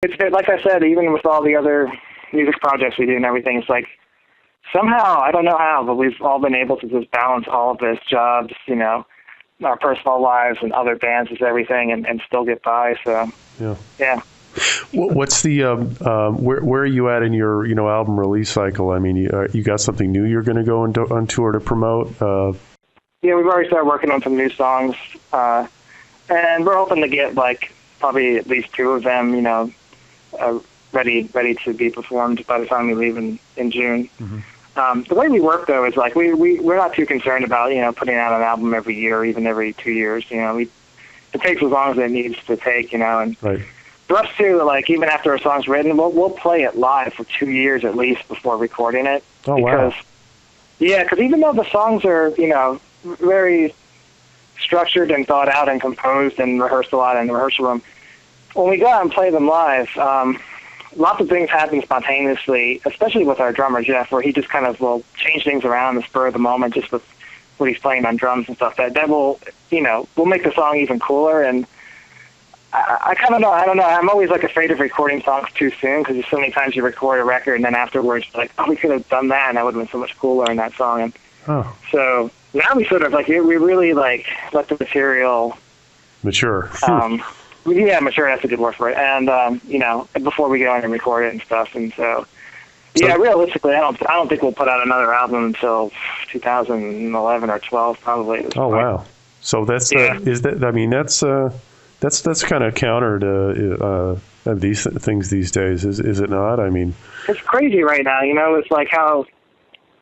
Like I said, even with all the other music projects we do and everything, it's like somehow, I don't know how, but we've all been able to just balance all of this, jobs, our personal lives and other bands and everything, and still get by. So yeah. What's the where are you at in your album release cycle? I mean, you got something new you're going to go on tour to promote? Yeah, we've already started working on some new songs, and we're hoping to get like probably at least 2 of them, ready to be performed by the time we leave in June. Mm-hmm. The way we work though is like we're not too concerned about putting out an album every year or even every 2 years. It takes as long as it needs to take, and right. For us too, like even after a song's written, we'll play it live for 2 years at least before recording it. Oh, because, wow. Yeah, because even though the songs are very structured and thought out and composed and rehearsed a lot in the rehearsal room, when we go out and play them live, lots of things happen spontaneously, especially with our drummer Jeff, where he just kind of will change things around the spur of the moment, just with what he's playing on drums and stuff. That will will make the song even cooler. And I kind of know. I don't know. I'm always like afraid of recording songs too soon because there's so many times you record a record and then afterwards like, oh, we could have done that and that would have been so much cooler in that song. And so now we sort of like we really like let the material mature. Yeah, mature. That's a good word for it. And before we go in and record it and stuff. And so realistically, I don't think we'll put out another album until 2011 or 12 probably. Oh wow! So that's that's kind of counter to these things these days, is it not? I mean, it's crazy right now. It's like how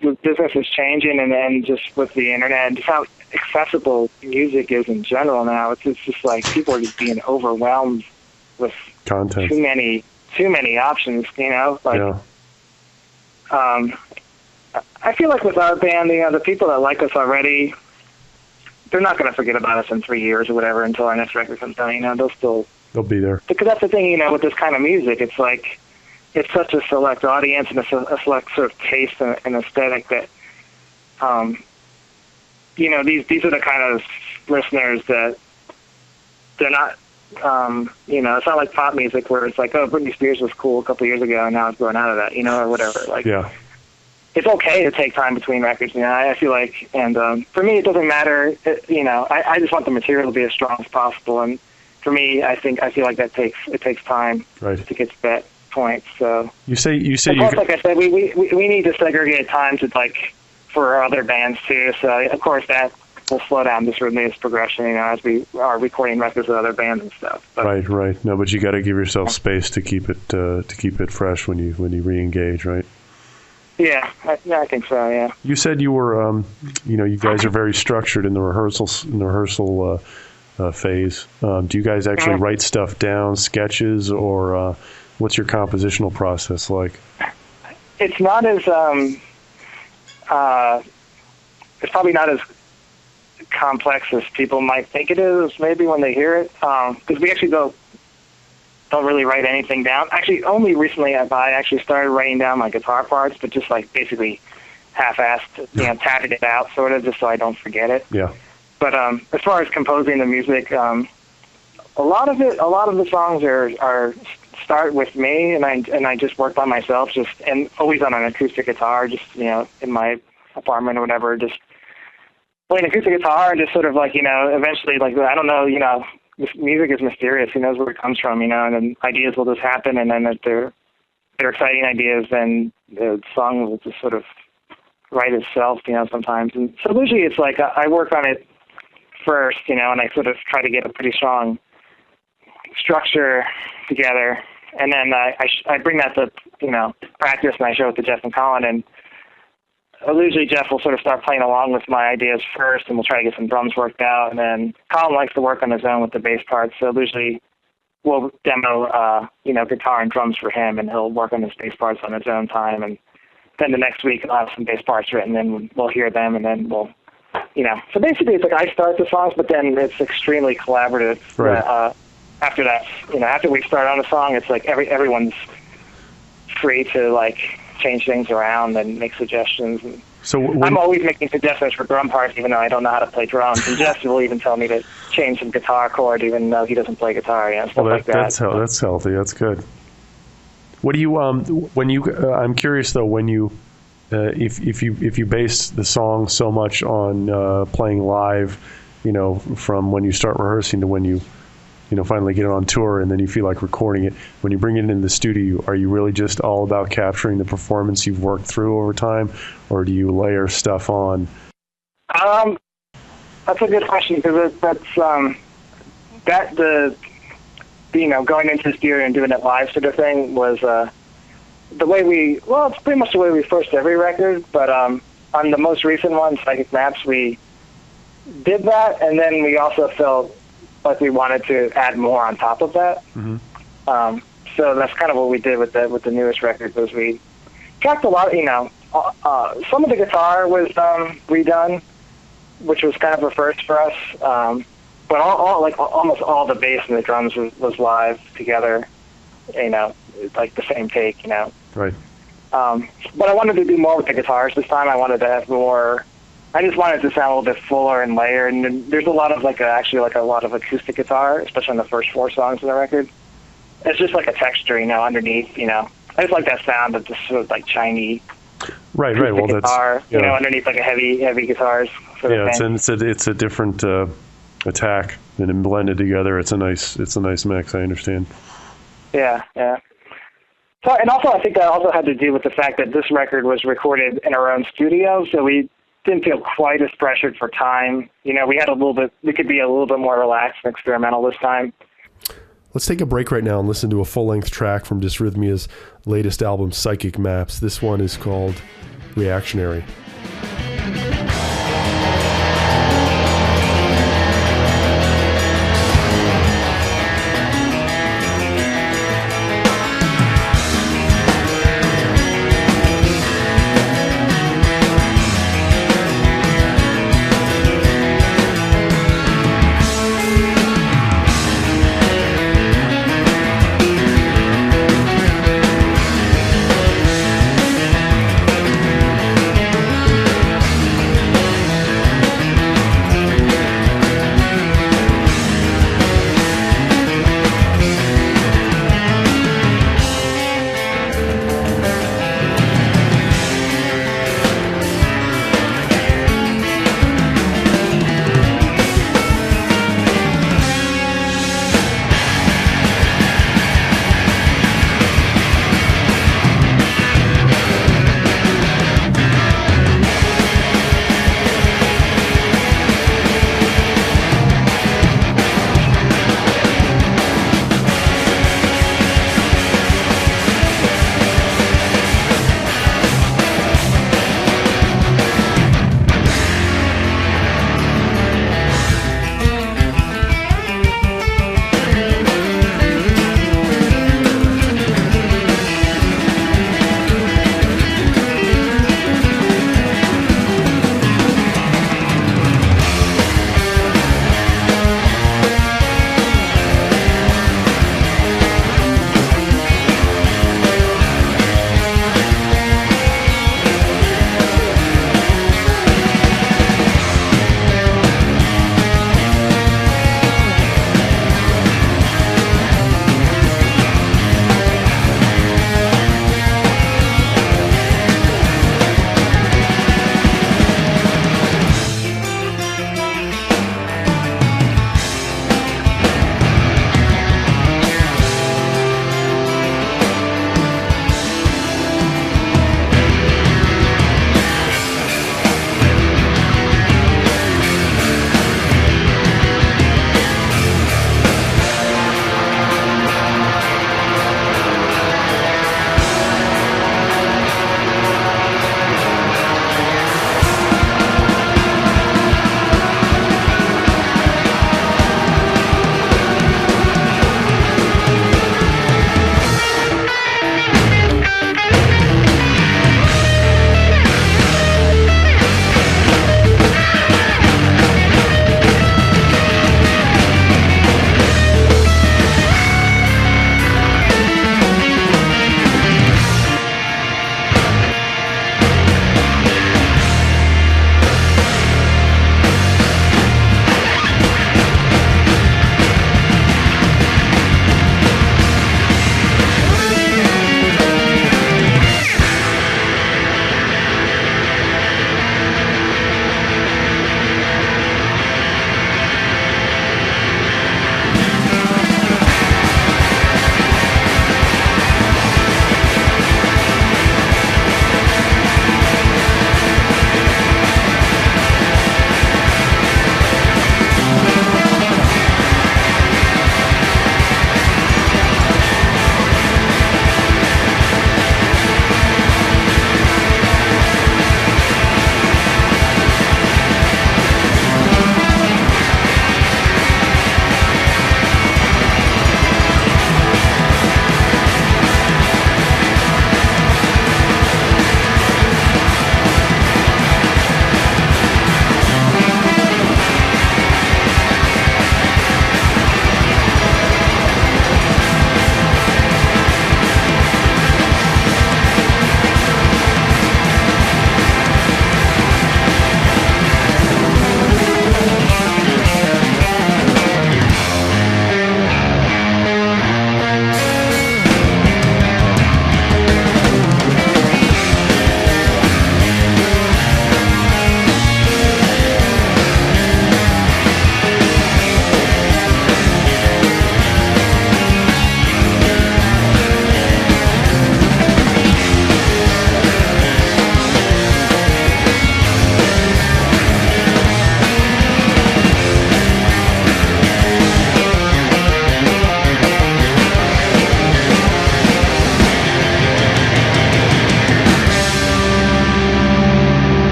the business is changing, and then just with the internet, and just how accessible music is in general now. It's just like people are just being overwhelmed with content. Too many options. I feel like with our band, the people that like us already, they're not going to forget about us in 3 years or whatever until our next record comes out. They'll be there. Because that's the thing, with this kind of music, it's like it's such a select audience and a select sort of taste and aesthetic that, these are the kind of listeners that they're not, it's not like pop music where it's like, oh, Britney Spears was cool a couple of years ago and now it's grown out of that, or whatever. Like, yeah. It's okay to take time between records, I feel like, and for me, it doesn't matter. I just want the material to be as strong as possible, and for me, I feel like it takes time to get to that point. So you say plus, like I said, we need to segregate time to for other bands too. So of course that will slow down Dysrhythmia's progression, as we are recording records with other bands and stuff. But, right. No, but you got to give yourself space to keep it fresh when you re-engage, right? Yeah, I think so. Yeah. You said you were, you guys are very structured in the rehearsal phase. Do you guys actually write stuff down, sketches, or what's your compositional process like? It's not as it's probably not as complex as people might think it is. Maybe when they hear it, because we actually don't really write anything down. Actually, only recently I actually started writing down my guitar parts, but just basically half-assed, tapping it out sort of, just so I don't forget it. Yeah. But as far as composing the music, a lot of the songs are start with me, and I just work by myself, and always on an acoustic guitar, just in my apartment or whatever, just playing acoustic guitar, and just sort of eventually I don't know, music is mysterious. Who knows where it comes from, and then ideas will just happen, and then if they're exciting ideas, then the song will just sort of write itself, sometimes. And so usually it's like I work on it first, and I sort of try to get a pretty strong structure together, and then I bring that to, practice, and I show it to Jeff and Colin, and usually Jeff will sort of start playing along with my ideas first, and we'll try to get some drums worked out. And then Colin likes to work on his own with the bass parts, so usually we'll demo, guitar and drums for him, and he'll work on his bass parts on his own time. And then the next week I'll have some bass parts written, and we'll hear them, and then we'll, So basically it's like I start the songs, but then it's extremely collaborative. Right. After that, after we start on a song, it's like everyone's free to change things around and make suggestions. And so I'm always making suggestions for drum parts, even though I don't know how to play drums. And Jeff will even tell me to change some guitar chord, even though he doesn't play guitar. Stuff like that. That's healthy. That's good. What do you when you? I'm curious though, when you if you base the song so much on playing live, from when you start rehearsing to when you finally get it on tour and then you feel like recording it. When you bring it in the studio, are you really just all about capturing the performance you've worked through over time, or do you layer stuff on? That's a good question, because going into the studio and doing it live sort of thing was the way it's pretty much the way we first every record, but on the most recent one, Psychic Maps, we did that, and then we also felt like we wanted to add more on top of that. Mm-hmm. So that's kind of what we did with the newest record, was we tracked a lot, some of the guitar was redone, which was kind of a first for us, but almost all the bass and the drums was live together, like the same take, Right. But I wanted to do more with the guitars this time. I wanted to have more. I just wanted to sound a little bit fuller and layered. And there's a lot of a lot of acoustic guitar, especially on the first 4 songs of the record. It's just like a texture, underneath. I just like that sound of just sort of like shiny. Right. Well, guitar, that's underneath like a heavy guitars. Sort of thing. It's a different attack, and then blended together. It's a nice mix. I understand. Yeah. So, and also, I think that also had to do with the fact that this record was recorded in our own studio, so we didn't feel quite as pressured for time. We could be a little bit more relaxed and experimental this time. Let's take a break right now and listen to a full-length track from Dysrhythmia's latest album, Psychic Maps. This one is called Reactionary.